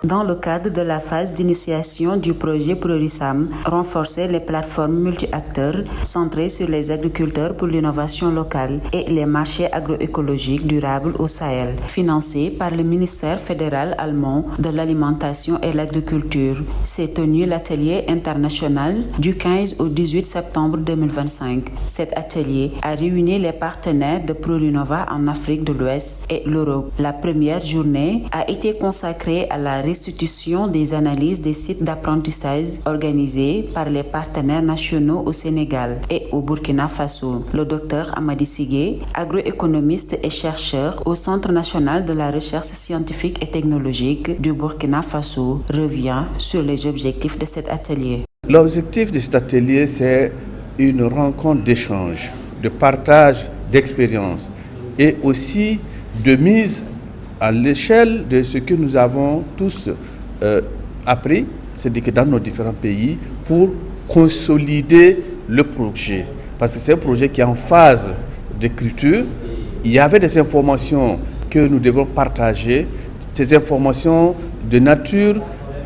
dans le cadre de la phase d'initiation du projet PRORISAM, renforcer les plateformes multi-acteurs centrées sur les agriculteurs pour l'innovation locale et les marchés agroécologiques durables au Sahel, financé par le ministère fédéral allemand de l'alimentation et l'agriculture. S'est tenu l'atelier international du 15 au 18 septembre 2025. Cet atelier a réuni les partenaires de PRORINOVA en Afrique de l'Ouest et l'Europe. La première journée a été consacrée à la restitution des analyses des sites d'apprentissage organisés par les partenaires nationaux au Sénégal et au Burkina Faso. Le docteur Amady Sigué, agroéconomiste et chercheur au Centre national de la recherche scientifique et technologique du Burkina Faso, revient sur les objectifs de cet atelier. L'objectif de cet atelier, c'est une rencontre d'échange, de partage d'expériences et aussi de mise à l'échelle de ce que nous avons tous appris, c'est-à-dire que dans nos différents pays, pour consolider le projet. Parce que c'est un projet qui est en phase d'écriture. Il y avait des informations que nous devons partager, ces informations de nature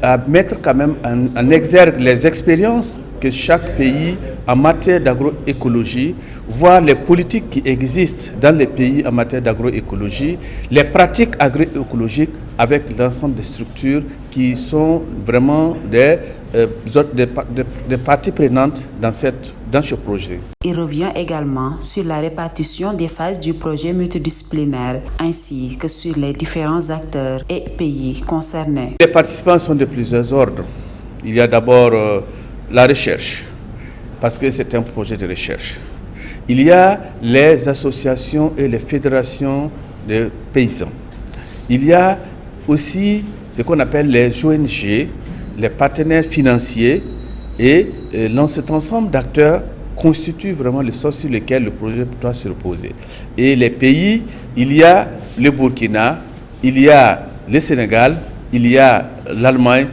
à mettre quand même en exergue les expériences que chaque pays en matière d'agroécologie, voir les politiques qui existent dans les pays en matière d'agroécologie, les pratiques agroécologiques avec l'ensemble des structures qui sont vraiment des parties prenantes dans ce projet. Il revient également sur la répartition des phases du projet multidisciplinaire ainsi que sur les différents acteurs et pays concernés. Les participants sont de plusieurs ordres. Il y a d'abord la recherche, parce que c'est un projet de recherche. Il y a les associations et les fédérations de paysans. Il y a aussi ce qu'on appelle les ONG, les partenaires financiers et cet ensemble d'acteurs constitue vraiment le sol sur lequel le projet doit se reposer. Et les pays, il y a le Burkina, il y a le Sénégal, il y a l'Allemagne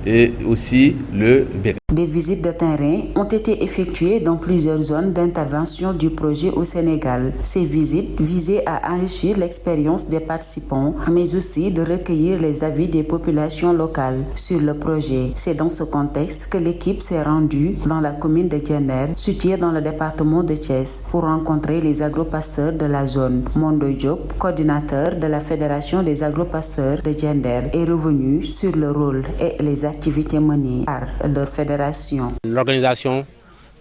et aussi le Bénin. Des visites de terrain ont été effectuées dans plusieurs zones d'intervention du projet au Sénégal. Ces visites visaient à enrichir l'expérience des participants, mais aussi de recueillir les avis des populations locales sur le projet. C'est dans ce contexte que l'équipe s'est rendue dans la commune de Diender, située dans le département de Thiès, pour rencontrer les agropasteurs de la zone. Mondoy Diop, coordinateur de la Fédération des agropasteurs de Diender, est revenu sur le rôle et les activités menées par leur fédération. L'organisation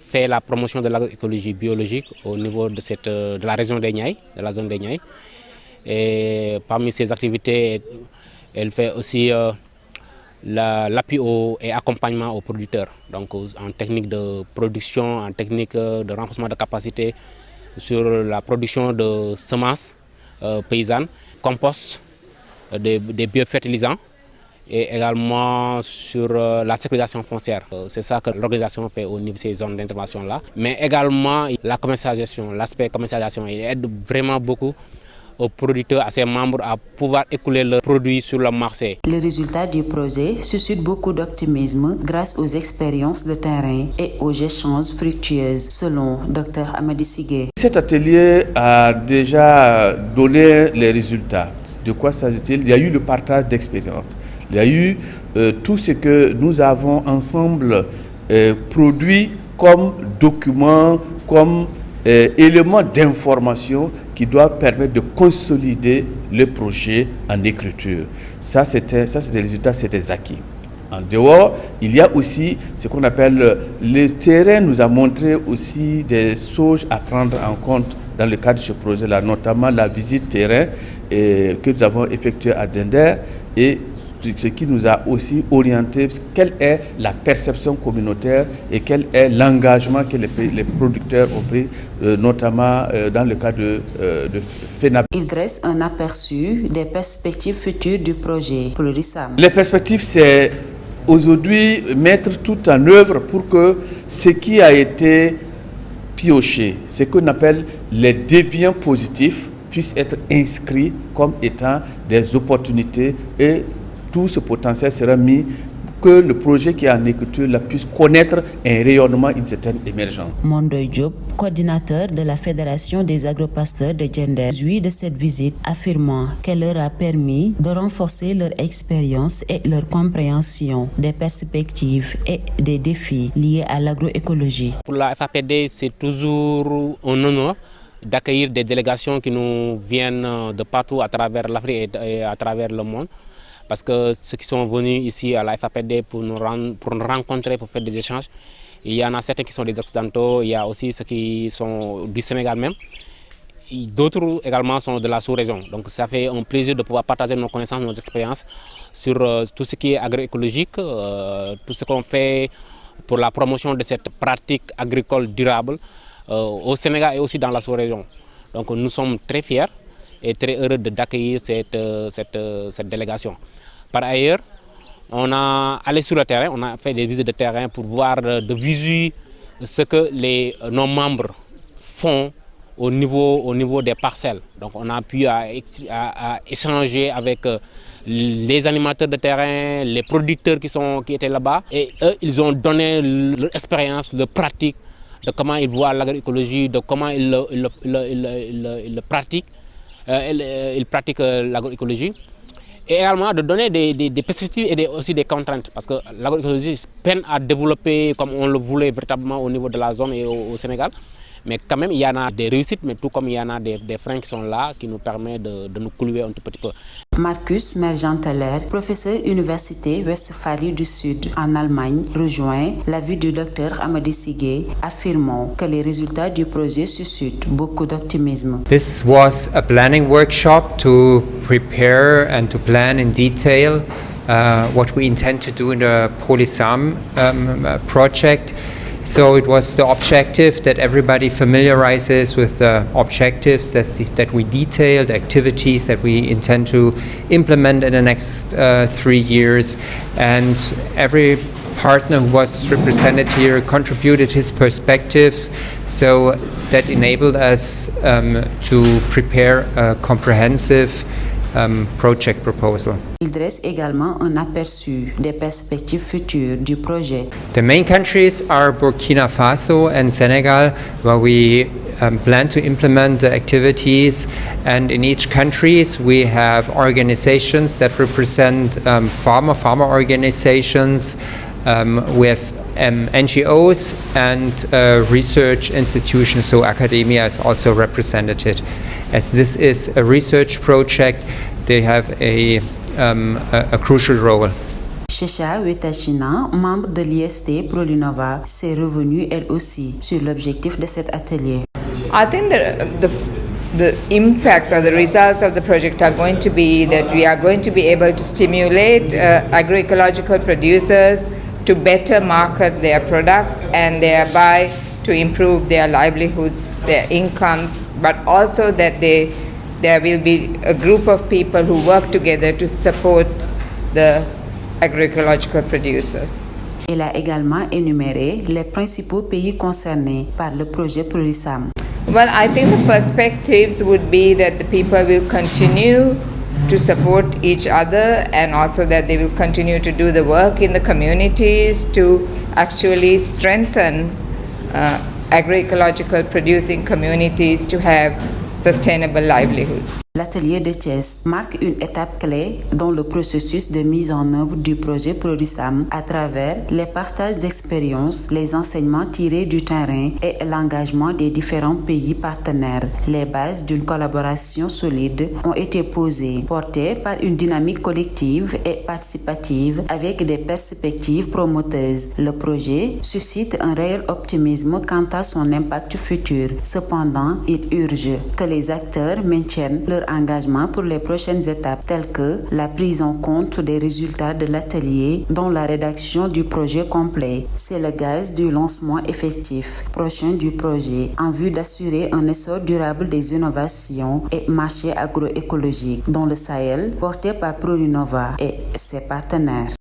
fait la promotion de l'agroécologie biologique au niveau de la région des Niayes, de la zone des Niayes. Et parmi ces activités, elle fait aussi l'appui et accompagnement aux producteurs, donc en technique de production, en technique de renforcement de capacité sur la production de semences paysannes, compost, des biofertilisants, et également sur la sécurisation foncière. C'est ça que l'organisation fait au niveau de ces zones d'intervention-là. Mais également la commercialisation, l'aspect commercialisation, il aide vraiment beaucoup aux producteurs, à ses membres à pouvoir écouler leurs produits sur le marché. Les résultats du projet suscitent beaucoup d'optimisme grâce aux expériences de terrain et aux échanges fructueux, selon Dr Amady Sigué. Cet atelier a déjà donné les résultats. De quoi s'agit-il? Il y a eu le partage d'expériences. Il y a eu tout ce que nous avons ensemble produit comme documents, comme éléments d'information qui doivent permettre de consolider le projet en écriture. Ça, c'est des résultats, c'est des acquis. En dehors, il y a aussi ce qu'on appelle le terrain nous a montré aussi des choses à prendre en compte dans le cadre de ce projet-là, notamment la visite terrain que nous avons effectuée à Diender et ce qui nous a aussi orienté, quelle est la perception communautaire et quel est l'engagement que les producteurs ont pris, notamment dans le cas de FENAB. Il dresse un aperçu des perspectives futures du projet PRORISAM. Les perspectives, c'est aujourd'hui mettre tout en œuvre pour que ce qui a été pioché, ce qu'on appelle les déviants positifs, puissent être inscrits comme étant des opportunités et tout ce potentiel sera mis que le projet qui est en écriture puisse connaître un rayonnement, une certaine émergence. Mondoy Diop, coordinateur de la Fédération des agropasteurs de Diender, jouit de cette visite, affirmant qu'elle leur a permis de renforcer leur expérience et leur compréhension des perspectives et des défis liés à l'agroécologie. Pour la FAPD, c'est toujours un honneur d'accueillir des délégations qui nous viennent de partout à travers l'Afrique et à travers le monde. Parce que ceux qui sont venus ici à la FAPD pour nous rencontrer, pour faire des échanges, il y en a certains qui sont des Occidentaux, il y a aussi ceux qui sont du Sénégal même. D'autres également sont de la sous-région. Donc ça fait un plaisir de pouvoir partager nos connaissances, nos expériences sur tout ce qui est agroécologique, tout ce qu'on fait pour la promotion de cette pratique agricole durable au Sénégal et aussi dans la sous-région. Donc nous sommes très fiers et très heureux d'accueillir cette délégation. Par ailleurs, on a allé sur le terrain, on a fait des visites de terrain pour voir de visu ce que nos membres font au niveau des parcelles. Donc on a pu échanger avec les animateurs de terrain, les producteurs qui étaient là-bas. Et eux, ils ont donné leur expérience, leur pratique de comment ils voient l'agroécologie, de comment ils pratiquent l'agroécologie. Et également de donner des perspectives et aussi des contraintes. Parce que l'agroécologie peine à développer comme on le voulait véritablement au niveau de la zone et au Sénégal. Mais quand même, il y en a des réussites, mais tout comme il y en a des freins qui sont là, qui nous permettent de nous couler un tout petit peu. Marcus Mergenteler, professeur université Westphalie du Sud en Allemagne, rejoint l'avis du docteur Amady Sigué, affirmant que les résultats du projet suscitent beaucoup d'optimisme. This was a planning workshop to prepare and to plan in detail what we intend to do in the Polysam project. So it was the objective that everybody familiarizes with the objectives that we detail, the activities that we intend to implement in the next 3 years. And every partner who was represented here contributed his perspectives, so that enabled us to prepare a comprehensive project proposal. Il dresse également un aperçu des perspectives futures du projet. The main countries are Burkina Faso and Senegal, where we plan to implement the activities, and in each country we have organizations that represent farmer organizations. We have NGOs and research institutions, so academia is also represented. As this is a research project, they have a crucial role. Checha Wetachina, membre de l'IST ProLinova, s'est revenue elle aussi sur l'objectif de cet atelier. I think the impacts or the results of the project are going to be that we are going to be able to stimulate agroecological producers to better market their products and thereby to improve their livelihoods, their incomes, but also that there will be a group of people who work together to support the agroecological producers. Il a également énuméré les principaux pays concernés par le projet ProLisam. Well, I think the perspectives would be that the people will continue to support each other, and also that they will continue to do the work in the communities to actually strengthen agroecological producing communities to have sustainable livelihoods. L'atelier de Thiès marque une étape clé dans le processus de mise en œuvre du projet ProLisam à travers les partages d'expériences, les enseignements tirés du terrain et l'engagement des différents pays partenaires. Les bases d'une collaboration solide ont été posées, portées par une dynamique collective et participative avec des perspectives promoteuses. Le projet suscite un réel optimisme quant à son impact futur. Cependant, il urge que les acteurs maintiennent leur engagement pour les prochaines étapes telles que la prise en compte des résultats de l'atelier dans la rédaction du projet complet. C'est le gage du lancement effectif prochain du projet en vue d'assurer un essor durable des innovations et marchés agroécologiques dans le Sahel porté par ProLinova et ses partenaires.